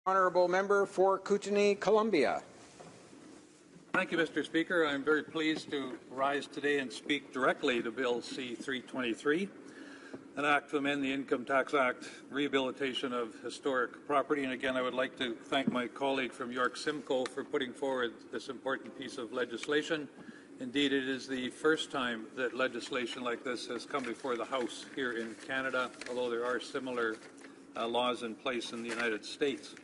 Honourable Member for Kootenay, Columbia. Thank you, Mr. Speaker. I'm very pleased to rise today and speak directly to Bill C-323, an act to amend the Income Tax Act, rehabilitation of historic property. And again, I would like to thank my colleague from York Simcoe for putting forward this important piece of legislation. Indeed, it is the first time that legislation like this has come before the House here in Canada, although there are similar laws in place in the United States.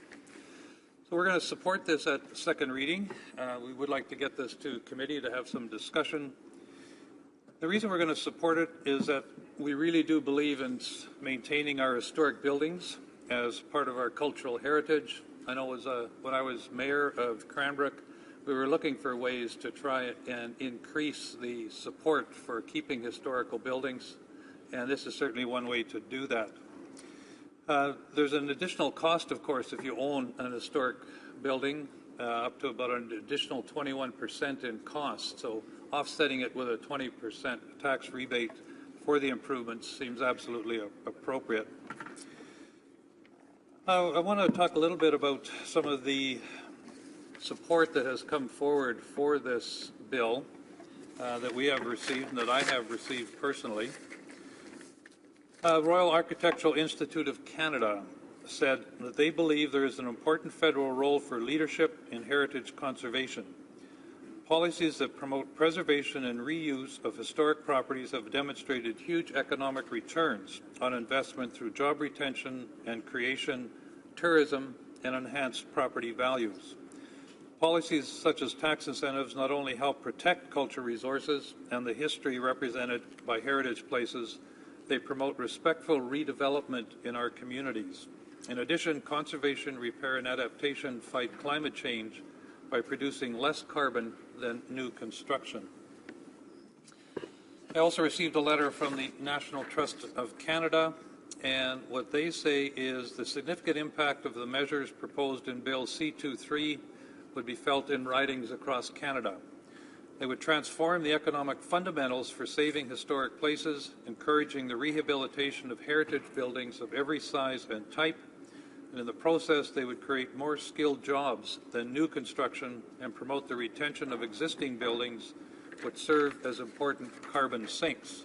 So we're going to support this at second reading. We would like to get this to committee to have some discussion. The reason we're going to support it is that we really do believe in maintaining our historic buildings as part of our cultural heritage. I know when I was mayor of Cranbrook, we were looking for ways to try and increase the support for keeping historical buildings, and this is certainly one way to do that. There's an additional cost, of course, if you own an historic building, up to about an additional 21% in cost. So offsetting it with a 20% tax rebate for the improvements seems absolutely appropriate. I want to talk a little bit about some of the support that has come forward for this bill that we have received and that I have received personally. Royal Architectural Institute of Canada said that they believe there is an important federal role for leadership in heritage conservation. Policies that promote preservation and reuse of historic properties have demonstrated huge economic returns on investment through job retention and creation, tourism, and enhanced property values. Policies such as tax incentives not only help protect cultural resources and the history represented by heritage places, they promote respectful redevelopment in our communities. In addition, conservation, repair, and adaptation fight climate change by producing less carbon than new construction. I also received a letter from the National Trust of Canada, and what they say is the significant impact of the measures proposed in Bill C-23 would be felt in ridings across Canada. They would transform the economic fundamentals for saving historic places, encouraging the rehabilitation of heritage buildings of every size and type, and in the process they would create more skilled jobs than new construction and promote the retention of existing buildings which serve as important carbon sinks.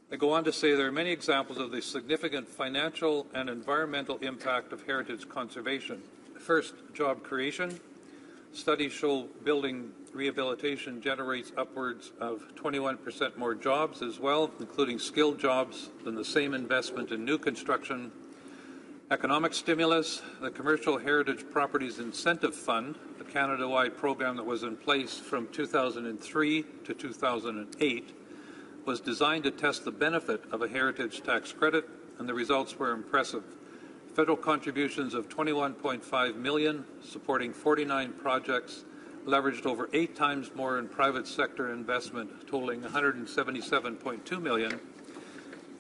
They go on to say there are many examples of the significant financial and environmental impact of heritage conservation. First, job creation. Studies show building rehabilitation generates upwards of 21% more jobs as well, including skilled jobs, than the same investment in new construction. Economic stimulus, the Commercial Heritage Properties Incentive Fund, a Canada-wide program that was in place from 2003 to 2008, was designed to test the benefit of a heritage tax credit, and the results were impressive. Federal contributions of $21.5 million, supporting 49 projects, leveraged over 8 times more in private sector investment, totaling $177.2 million.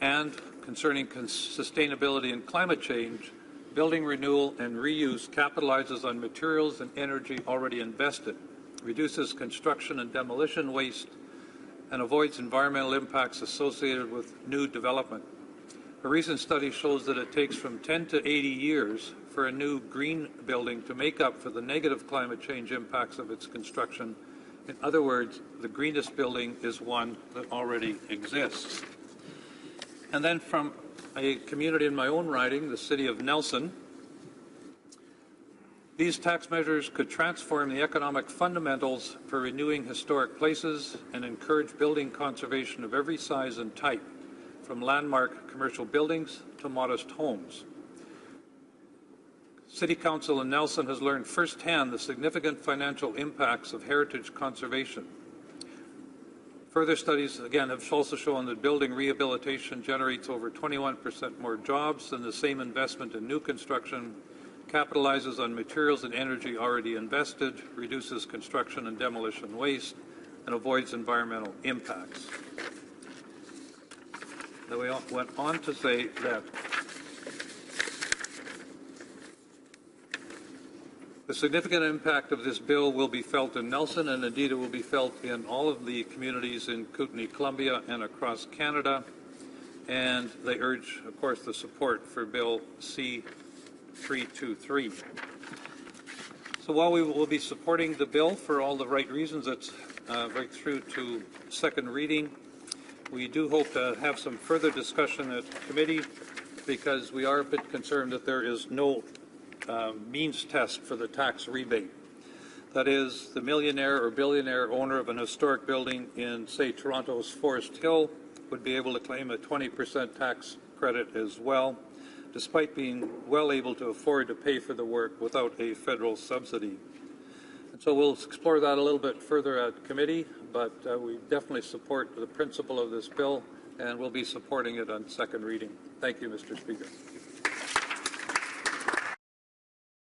And concerning sustainability and climate change, building renewal and reuse capitalizes on materials and energy already invested, reduces construction and demolition waste, and avoids environmental impacts associated with new development. A recent study shows that it takes from 10 to 80 years for a new green building to make up for the negative climate change impacts of its construction. In other words, the greenest building is one that already exists. And then from a community in my own riding, the city of Nelson, these tax measures could transform the economic fundamentals for renewing historic places and encourage building conservation of every size and type, from landmark commercial buildings to modest homes. City Council in Nelson has learned firsthand the significant financial impacts of heritage conservation. Further studies, again, have also shown that building rehabilitation generates over 21% more jobs than the same investment in new construction, capitalizes on materials and energy already invested, reduces construction and demolition waste, and avoids environmental impacts. They went on to say that the significant impact of this bill will be felt in Nelson, and indeed it will be felt in all of the communities in Kootenay, Columbia, and across Canada. And they urge, of course, the support for Bill C 323. So while we will be supporting the bill for all the right reasons, it's right through to second reading, we do hope to have some further discussion at committee because we are a bit concerned that there is no means test for the tax rebate. That is, the millionaire or billionaire owner of an historic building in, say, Toronto's Forest Hill would be able to claim a 20% tax credit as well, despite being well able to afford to pay for the work without a federal subsidy. And so we'll explore that a little bit further at committee, but we definitely support the principle of this bill, and we'll be supporting it on second reading. Thank you, Mr. Speaker.